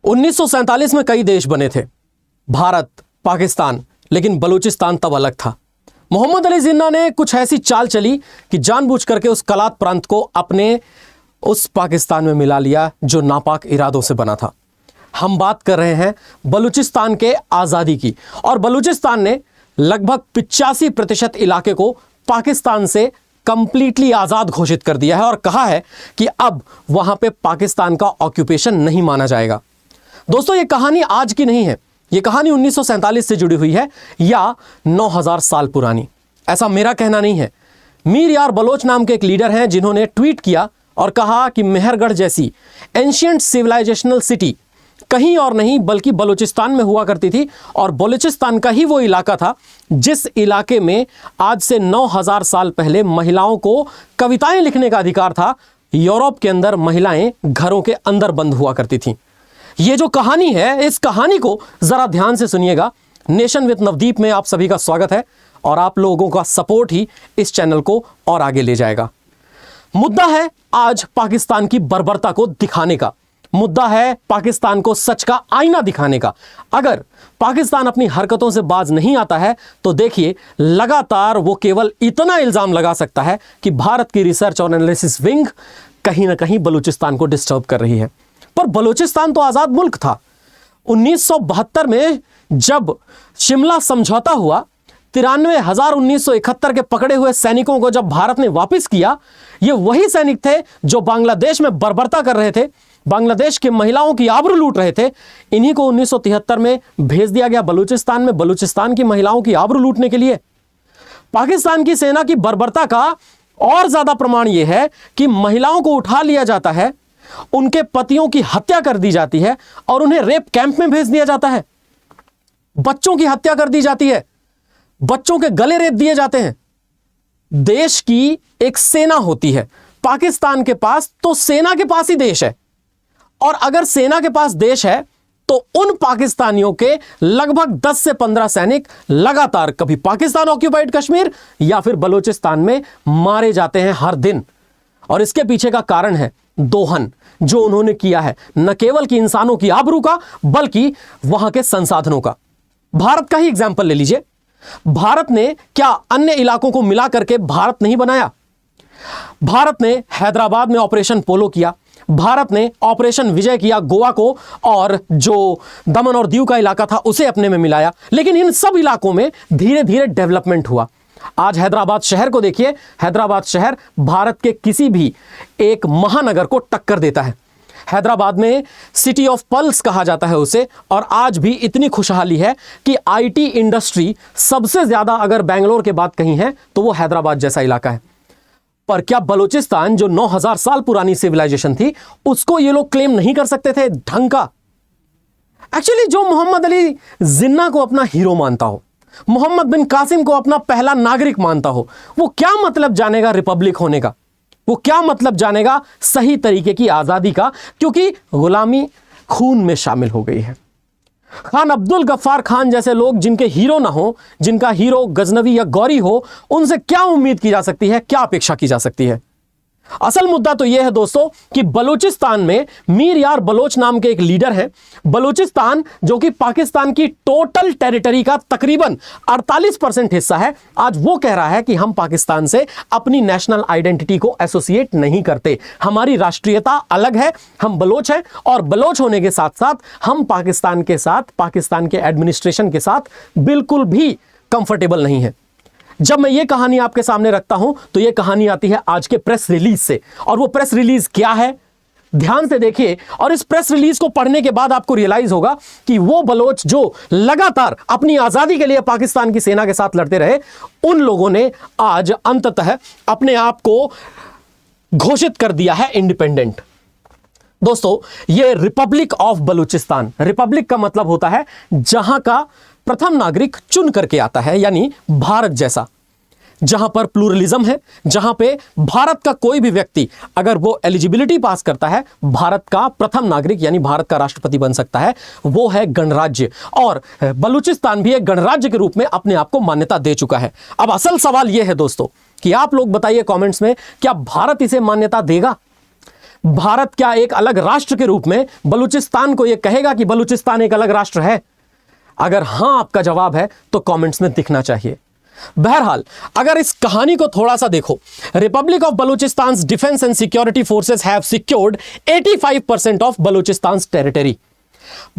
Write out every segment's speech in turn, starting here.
1947 में कई देश बने थे, भारत, पाकिस्तान, लेकिन बलूचिस्तान तब अलग था। मोहम्मद अली जिन्ना ने कुछ ऐसी चाल चली कि जानबूझ करके उस कलात प्रांत को अपने उस पाकिस्तान में मिला लिया जो नापाक इरादों से बना था। हम बात कर रहे हैं बलूचिस्तान के आज़ादी की, और बलूचिस्तान ने लगभग 85% इलाके को पाकिस्तान से कंप्लीटली आज़ाद घोषित कर दिया है और कहा है कि अब वहां पे पाकिस्तान का ऑक्यूपेशन नहीं माना जाएगा। दोस्तों, ये कहानी आज की नहीं है, ये कहानी 1947 से जुड़ी हुई है या 9000 साल पुरानी, ऐसा मेरा कहना नहीं है। मीर यार बलोच नाम के एक लीडर हैं जिन्होंने ट्वीट किया और कहा कि मेहरगढ़ जैसी एंशिएंट सिविलाइजेशनल सिटी कहीं और नहीं बल्कि बलूचिस्तान में हुआ करती थी, और बलूचिस्तान का ही वो इलाका था जिस इलाके में आज से 9000 साल पहले महिलाओं को कविताएं लिखने का अधिकार था। यूरोप के अंदर महिलाएं घरों के अंदर बंद हुआ करती थीं। ये जो कहानी है, इस कहानी को जरा ध्यान से सुनिएगा। नेशन विद नवदीप में आप सभी का स्वागत है और आप लोगों का सपोर्ट ही इस चैनल को और आगे ले जाएगा। मुद्दा है आज पाकिस्तान की बर्बरता को दिखाने का, मुद्दा है पाकिस्तान को सच का आईना दिखाने का। अगर पाकिस्तान अपनी हरकतों से बाज नहीं आता है तो देखिए, लगातार वो केवल इतना इल्जाम लगा सकता है कि भारत की रिसर्च और एनालिसिस विंग कहीं ना कहीं बलूचिस्तान को डिस्टर्ब कर रही है। पर बलूचिस्तान तो आजाद मुल्क था। 1972 में जब शिमला समझौता हुआ, 93,000 1971 के पकड़े हुए सैनिकों को जब भारत ने वापस किया, ये वही सैनिक थे जो बांग्लादेश में बर्बरता कर रहे थे, बांग्लादेश के महिलाओं की आबरू लूट रहे थे। इन्हीं को 1973 में भेज दिया गया बलूचिस्तान में, बलूचिस्तान की महिलाओं की आबरू लूटने के लिए। पाकिस्तान की सेना की बर्बरता का और ज्यादा प्रमाण यह है कि महिलाओं को उठा लिया जाता है, उनके पतियों की हत्या कर दी जाती है और उन्हें रेप कैंप में भेज दिया जाता है। बच्चों की हत्या कर दी जाती है, बच्चों के गले रेत दिए जाते हैं। देश की एक सेना होती है, पाकिस्तान के पास तो सेना के पास ही देश है, और अगर सेना के पास देश है तो उन पाकिस्तानियों के लगभग 10 से 15 सैनिक लगातार कभी पाकिस्तान ऑक्यूपाइड कश्मीर या फिर बलूचिस्तान में मारे जाते हैं हर दिन। और इसके पीछे का कारण है दोहन जो उन्होंने किया है, न केवल कि इंसानों की आबरू का बल्कि वहां के संसाधनों का। भारत का ही एग्जाम्पल ले लीजिए। भारत ने क्या अन्य इलाकों को मिला करके भारत नहीं बनाया? भारत ने हैदराबाद में ऑपरेशन पोलो किया, भारत ने ऑपरेशन विजय किया गोवा को, और जो दमन और दीव का इलाका था उसे अपने में मिलाया। लेकिन इन सब इलाकों में धीरे धीरे डेवलपमेंट हुआ। आज हैदराबाद शहर को देखिए, हैदराबाद शहर भारत के किसी भी एक महानगर को टक्कर देता है। हैदराबाद में सिटी ऑफ पल्स कहा जाता है उसे, और आज भी इतनी खुशहाली है कि आईटी इंडस्ट्री सबसे ज्यादा अगर बेंगलोर के बाद कहीं है तो वो हैदराबाद जैसा इलाका है। पर क्या बलूचिस्तान जो 9000 साल पुरानी सिविलाइजेशन थी उसको ये लोग क्लेम नहीं कर सकते थे ढंग का? एक्चुअली जो मोहम्मद अली जिन्ना को अपना हीरो मानता हो, मोहम्मद बिन कासिम को अपना पहला नागरिक मानता हो, वो क्या मतलब जानेगा रिपब्लिक होने का? वो क्या मतलब जानेगा सही तरीके की आजादी का? क्योंकि गुलामी खून में शामिल हो गई है। खान अब्दुल गफ्फार खान जैसे लोग जिनके हीरो ना हो, जिनका हीरो गजनवी या गौरी हो, उनसे क्या उम्मीद की जा सकती है, क्या अपेक्षा की जा सकती है? असल मुद्दा तो यह है दोस्तों कि बलूचिस्तान में मीर यार बलोच नाम के एक लीडर हैं। बलूचिस्तान जो कि पाकिस्तान की टोटल टेरिटरी का तकरीबन 48% हिस्सा है, आज वो कह रहा है कि हम पाकिस्तान से अपनी नेशनल आइडेंटिटी को एसोसिएट नहीं करते, हमारी राष्ट्रीयता अलग है, हम बलोच हैं, और बलोच होने के साथ साथ हम पाकिस्तान के साथ, पाकिस्तान के एडमिनिस्ट्रेशन के साथ बिल्कुल भी कंफर्टेबल नहीं है। जब मैं ये कहानी आपके सामने रखता हूं तो ये कहानी आती है आज के प्रेस रिलीज से, और वो प्रेस रिलीज क्या है ध्यान से देखिए, और इस प्रेस रिलीज को पढ़ने के बाद आपको रियलाइज होगा कि वो बलोच जो लगातार अपनी आजादी के लिए पाकिस्तान की सेना के साथ लड़ते रहे, उन लोगों ने आज अंततः अपने आप को घोषित कर दिया है इंडिपेंडेंट। दोस्तों, ये रिपब्लिक ऑफ बलूचिस्तान, रिपब्लिक का मतलब होता है जहां का प्रथम नागरिक चुन करके आता है, यानी भारत जैसा, जहां पर प्लूरलिज्म है, जहां पे भारत का कोई भी व्यक्ति अगर वो एलिजिबिलिटी पास करता है, भारत का प्रथम नागरिक यानी भारत का राष्ट्रपति बन सकता है, वो है गणराज्य। और बलूचिस्तान भी एक गणराज्य के रूप में अपने आप को मान्यता दे चुका है। अब असल सवाल यह है दोस्तों कि आप लोग बताइए कमेंट्स में, क्या भारत इसे मान्यता देगा? भारत क्या एक अलग राष्ट्र के रूप में बलूचिस्तान को यह कहेगा कि बलूचिस्तान एक अलग राष्ट्र है? अगर हां आपका जवाब है तो कमेंट्स में दिखना चाहिए। बहरहाल, अगर इस कहानी को थोड़ा सा देखो, Republic of Balochistan defence and security forces have secured 85% of Balochistan territory.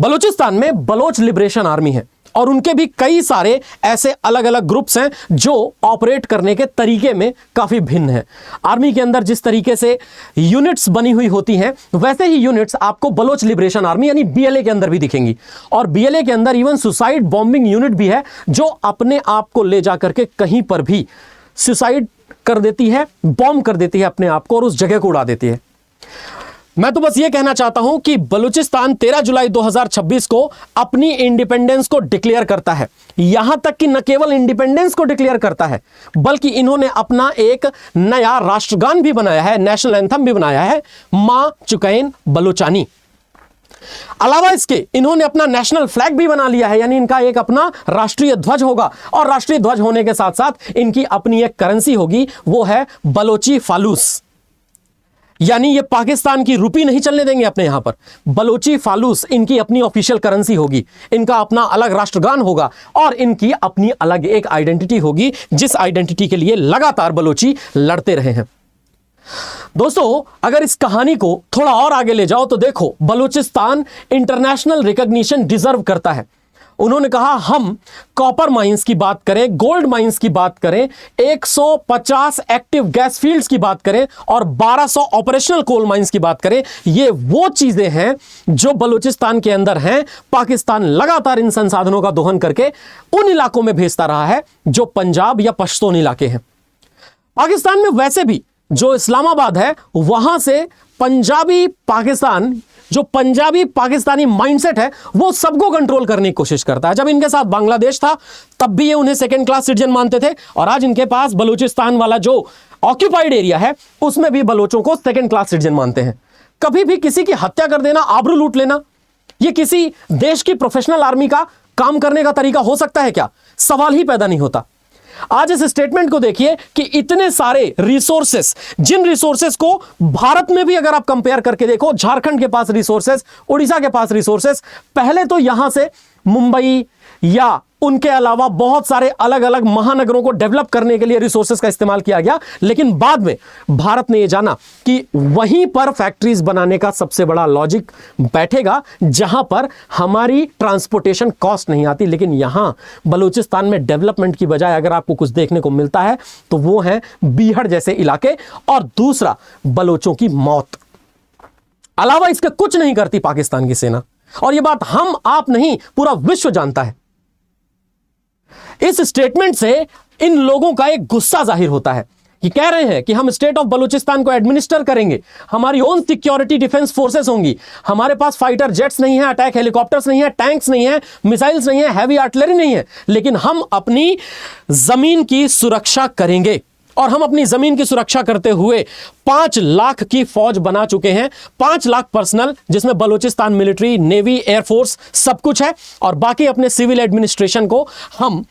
Balochistan में बलोच लिबरेशन आर्मी है और उनके भी कई सारे ऐसे अलग अलग ग्रुप्स हैं जो ऑपरेट करने के तरीके में काफी भिन्न हैं। आर्मी के अंदर जिस तरीके से यूनिट्स बनी हुई होती हैं, वैसे ही यूनिट्स आपको बलोच लिबरेशन आर्मी यानी बीएलए के अंदर भी दिखेंगी। और बीएलए के अंदर इवन सुसाइड बॉम्बिंग यूनिट भी है जो अपने आप को ले जाकर के कहीं पर भी सुसाइड कर देती है, बॉम्ब कर देती है अपने आप को और उस जगह को उड़ा देती है। मैं तो बस ये कहना चाहता हूं कि बलूचिस्तान 13 जुलाई 2026 को अपनी इंडिपेंडेंस को डिक्लेयर करता है। यहां तक कि न केवल इंडिपेंडेंस को डिक्लेयर करता है, बल्कि इन्होंने अपना एक नया राष्ट्रगान भी बनाया है, नेशनल एंथम भी बनाया है, मां चुकैन बलूचानी। अलावा इसके इन्होंने अपना नेशनल फ्लैग भी बना लिया है, यानी इनका एक अपना राष्ट्रीय ध्वज होगा। और राष्ट्रीय ध्वज होने के साथ साथ इनकी अपनी एक करेंसी होगी, वो है बलोची फालूस। यानी ये पाकिस्तान की रुपी नहीं चलने देंगे अपने यहां पर। बलोची फालूस इनकी अपनी ऑफिशियल करेंसी होगी, इनका अपना अलग राष्ट्रगान होगा और इनकी अपनी अलग एक आइडेंटिटी होगी, जिस आइडेंटिटी के लिए लगातार बलोची लड़ते रहे हैं। दोस्तों, अगर इस कहानी को थोड़ा और आगे ले जाओ तो देखो, बलूचिस्तान इंटरनेशनल रिकॉग्निशन डिजर्व करता है। उन्होंने कहा हम कॉपर माइंस की बात करें, गोल्ड माइंस की बात करें, 150 एक्टिव गैस फील्ड्स की बात करें और 1200 ऑपरेशनल कोल माइंस की बात करें, ये वो चीजें हैं जो बलूचिस्तान के अंदर हैं। पाकिस्तान लगातार इन संसाधनों का दोहन करके उन इलाकों में भेजता रहा है जो पंजाब या पश्तून इलाके हैं। पाकिस्तान में वैसे भी जो इस्लामाबाद है, वहां से पंजाबी पाकिस्तान, जो पंजाबी पाकिस्तानी माइंडसेट है, वो सबको कंट्रोल करने की कोशिश करता है। जब इनके साथ बांग्लादेश था तब भी ये उन्हें सेकंड क्लास सिटीजन मानते थे, और आज इनके पास बलूचिस्तान वाला जो ऑक्यूपाइड एरिया है उसमें भी बलोचों को सेकंड क्लास सिटीजन मानते हैं। कभी भी किसी की हत्या कर देना, आबरू लूट लेना, ये किसी देश की प्रोफेशनल आर्मी का काम करने का तरीका हो सकता है क्या? सवाल ही पैदा नहीं होता। आज इस स्टेटमेंट को देखिए कि इतने सारे रिसोर्सेस, जिन रिसोर्सेस को भारत में भी अगर आप कंपेयर करके देखो, झारखंड के पास रिसोर्सेस, उड़ीसा के पास रिसोर्सेस, पहले तो यहां से मुंबई या उनके अलावा बहुत सारे अलग अलग महानगरों को डेवलप करने के लिए रिसोर्सेस का इस्तेमाल किया गया, लेकिन बाद में भारत ने यह जाना कि वहीं पर फैक्ट्रीज बनाने का सबसे बड़ा लॉजिक बैठेगा जहां पर हमारी ट्रांसपोर्टेशन कॉस्ट नहीं आती। लेकिन यहां बलूचिस्तान में डेवलपमेंट की बजाय अगर आपको कुछ देखने को मिलता है तो वो है बीहड़ जैसे इलाके, और दूसरा बलोचों की मौत। अलावा इसके कुछ नहीं करती पाकिस्तान की सेना, और यह बात हम आप नहीं, पूरा विश्व जानता है। इस स्टेटमेंट से इन लोगों का एक गुस्सा जाहिर होता है कि कह रहे हैं कि हम स्टेट ऑफ बलूचिस्तान को एडमिनिस्टर करेंगे, हमारी ओन सिक्योरिटी डिफेंस फोर्सेस होंगी, हमारे पास फाइटर जेट्स नहीं है, अटैक हेलीकॉप्टर्स नहीं है, टैंक्स नहीं है, मिसाइल्स नहीं है, हैवी आर्टिलरी नहीं है, लेकिन हम अपनी जमीन की सुरक्षा करेंगे। और हम अपनी जमीन की सुरक्षा करते हुए 5 लाख की फौज बना चुके हैं, 5 लाख पर्सनल, जिसमें बलूचिस्तान मिलिट्री, नेवी, एयरफोर्स सब कुछ है, और बाकी अपने सिविल एडमिनिस्ट्रेशन को हम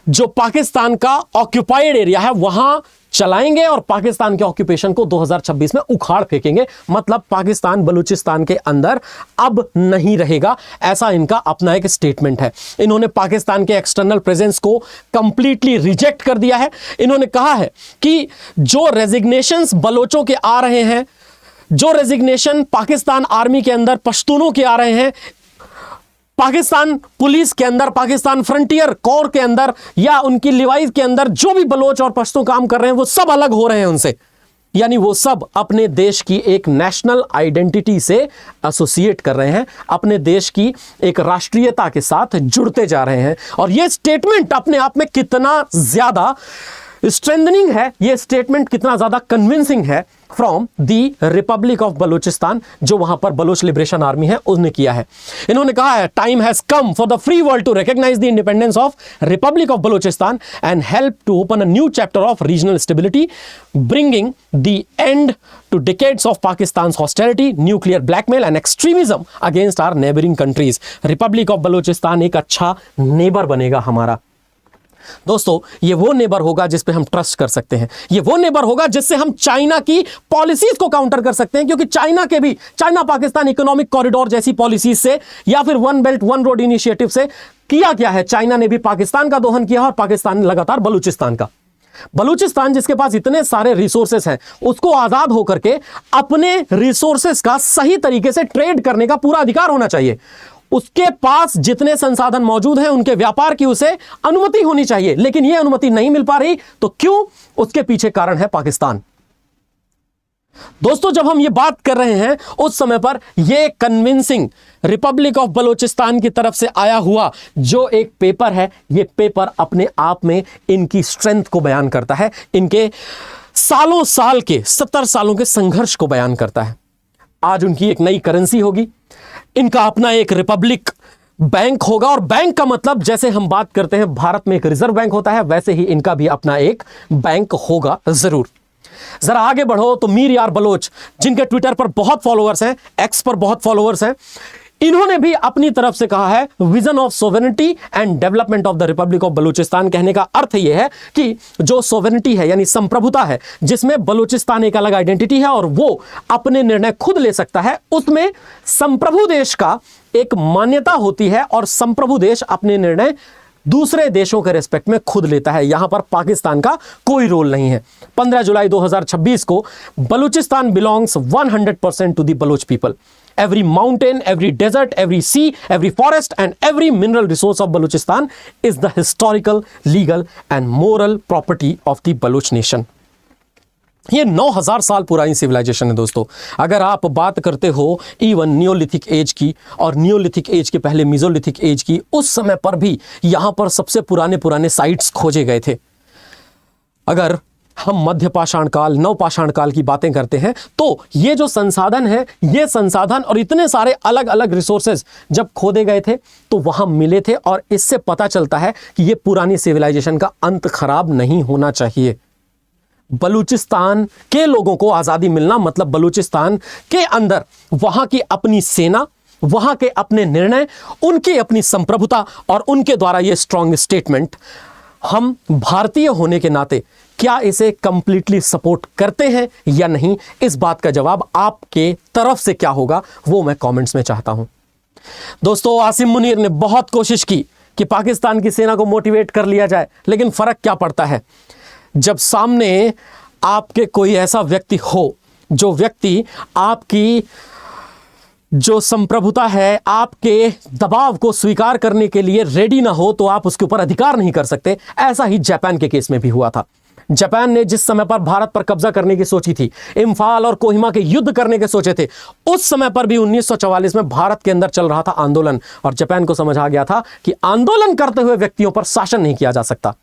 जो पाकिस्तान का ऑक्यूपाइड एरिया है वहां चलाएंगे और पाकिस्तान के ऑक्यूपेशन को 2026 में उखाड़ फेंकेंगे। मतलब पाकिस्तान बलूचिस्तान के अंदर अब नहीं रहेगा, ऐसा इनका अपना एक स्टेटमेंट है। इन्होंने पाकिस्तान के एक्सटर्नल प्रेजेंस को कंप्लीटली रिजेक्ट कर दिया है। इन्होंने कहा है कि जो रेजिग्नेशंस बलोचों के आ रहे हैं, जो रेजिग्नेशन पाकिस्तान आर्मी के अंदर पश्तूनों के आ रहे हैं, पाकिस्तान पुलिस के अंदर, पाकिस्तान फ्रंटियर कोर के अंदर या उनकी लिवाइज के अंदर जो भी बलोच और पश्तून काम कर रहे हैं वो सब अलग हो रहे हैं उनसे। यानी वो सब अपने देश की एक नेशनल आइडेंटिटी से एसोसिएट कर रहे हैं, अपने देश की एक राष्ट्रीयता के साथ जुड़ते जा रहे हैं। और ये स्टेटमेंट अपने आप में कितना ज्यादा स्ट्रेंथनिंग है, ये स्टेटमेंट कितना ज्यादा कन्विंसिंग है from the republic of Balochistan, जो वहां पर बलोच लिबरेशन आर्मी है उसने किया है। इन्होंने कहा है time has come for the free world to recognise the independence of republic of Balochistan and help to open a new chapter of regional stability, bringing the end to decades of Pakistan hostility, nuclear blackmail and extremism against our neighbouring countries. Republic of Balochistan एक अच्छा neighbour बनेगा हमारा। दोस्तों ये वो neighbour होगा जिस पे हम ट्रस्ट कर सकते हैं, ये वो नेबर होगा जिससे हम चाइना की पॉलिसीज को काउंटर कर सकते हैं, क्योंकि चाइना पाकिस्तान इकोनॉमिक कॉरिडोर जैसी पॉलिसीज से या फिर one belt one road initiative से किया क्या है, चाइना ने भी पाकिस्तान का दोहन किया और पाकिस्तान ने लगातार बलूचिस्तान का। बलूचिस्तान जिसके पास इतने सारे रिसोर्सेस हैं, उसको आजाद होकर के अपने रिसोर्सेस का सही तरीके से ट्रेड करने का पूरा अधिकार होना चाहिए। उसके पास जितने संसाधन मौजूद हैं उनके व्यापार की उसे अनुमति होनी चाहिए, लेकिन यह अनुमति नहीं मिल पा रही। तो क्यों? उसके पीछे कारण है पाकिस्तान। दोस्तों जब हम ये बात कर रहे हैं उस समय पर यह कन्विंसिंग रिपब्लिक ऑफ बलूचिस्तान की तरफ से आया हुआ जो एक पेपर है, यह पेपर अपने आप में इनकी स्ट्रेंथ को बयान करता है, इनके सालों साल के 70 सालों के संघर्ष को बयान करता है। आज उनकी एक नई करेंसी होगी, इनका अपना एक रिपब्लिक बैंक होगा, और बैंक का मतलब जैसे हम बात करते हैं भारत में एक रिजर्व बैंक होता है, वैसे ही इनका भी अपना एक बैंक होगा जरूर। जरा आगे बढ़ो तो मीर यार बलोच, जिनके ट्विटर पर बहुत फॉलोअर्स हैं, एक्स पर बहुत फॉलोअर्स हैं, इन्होंने भी अपनी तरफ से कहा है vision of sovereignty and development of the republic of Balochistan. कहने का अर्थ यह है कि जो सोवेरेनिटी है यानी संप्रभुता है, जिसमें बलूचिस्तान एक अलग आइडेंटिटी है और वो अपने निर्णय खुद ले सकता है, उसमें संप्रभु देश का एक मान्यता होती है और संप्रभु देश अपने निर्णय दूसरे देशों के रेस्पेक्ट में खुद लेता है। यहां पर पाकिस्तान का कोई रोल नहीं है। 15 जुलाई 2026 को Balochistan belongs 100% to the Baloch people. Every mountain, every desert, every sea, every forest and every mineral resource of Balochistan is the historical, legal and moral property of the Baloch nation. ये 9000 साल पुरानी सिविलाइजेशन है दोस्तों। अगर आप बात करते हो इवन नियोलिथिक एज की और नियोलिथिक एज के पहले मीजोलिथिक एज की, उस समय पर भी यहाँ पर सबसे पुराने साइट्स खोजे गए थे। अगर हम मध्य पाषाण काल, नव पाषाण काल की बातें करते हैं तो ये जो संसाधन है, ये संसाधन और इतने सारे अलग अलग रिसोर्सेज जब खोदे गए थे तो वहां मिले थे, और इससे पता चलता है कि ये पुरानी सिविलाइजेशन का अंत खराब नहीं होना चाहिए। बलूचिस्तान के लोगों को आज़ादी मिलना मतलब बलूचिस्तान के अंदर वहां की अपनी सेना, वहां के अपने निर्णय, उनकी अपनी संप्रभुता और उनके द्वारा ये स्ट्रॉन्ग स्टेटमेंट। हम भारतीय होने के नाते क्या इसे कंप्लीटली सपोर्ट करते हैं या नहीं, इस बात का जवाब आपके तरफ से क्या होगा वो मैं कमेंट्स में चाहता हूं। दोस्तों आसिम मुनीर ने बहुत कोशिश की कि पाकिस्तान की सेना को मोटिवेट कर लिया जाए, लेकिन फर्क क्या पड़ता है जब सामने आपके कोई ऐसा व्यक्ति हो जो व्यक्ति आपकी जो संप्रभुता है, आपके दबाव को स्वीकार करने के लिए रेडी ना हो, तो आप उसके ऊपर अधिकार नहीं कर सकते। ऐसा ही जापान के केस में भी हुआ था। जापान ने जिस समय पर भारत पर कब्जा करने की सोची थी, इम्फाल और कोहिमा के युद्ध करने के सोचे थे, उस समय पर भी 1944 में भारत के अंदर चल रहा था आंदोलन, और जापान को समझ आ गया था कि आंदोलन करते हुए व्यक्तियों पर शासन नहीं किया जा सकता।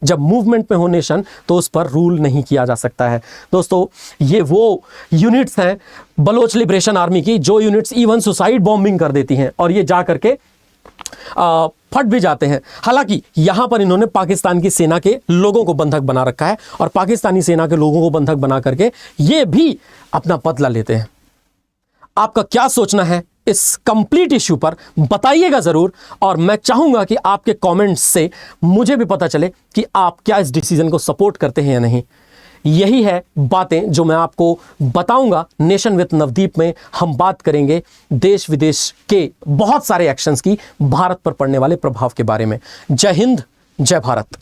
जब मूवमेंट में हो नेशन तो उस पर रूल नहीं किया जा सकता है। दोस्तों ये वो यूनिट्स हैं बलोच लिबरेशन आर्मी की, जो यूनिट्स इवन सुसाइड बॉम्बिंग कर देती हैं और ये जा करके फट भी जाते हैं। हालांकि यहां पर इन्होंने पाकिस्तान की सेना के लोगों को बंधक बना रखा है, और पाकिस्तानी सेना के लोगों को बंधक बना करके ये भी अपना बदला लेते हैं। आपका क्या सोचना है इस कंप्लीट इश्यू पर बताइएगा जरूर, और मैं चाहूंगा कि आपके कमेंट्स से मुझे भी पता चले कि आप क्या इस डिसीजन को सपोर्ट करते हैं या नहीं। यही है बातें जो मैं आपको बताऊंगा। नेशन विद नवदीप में हम बात करेंगे देश विदेश के बहुत सारे एक्शंस की, भारत पर पड़ने वाले प्रभाव के बारे में। जय हिंद, जय भारत।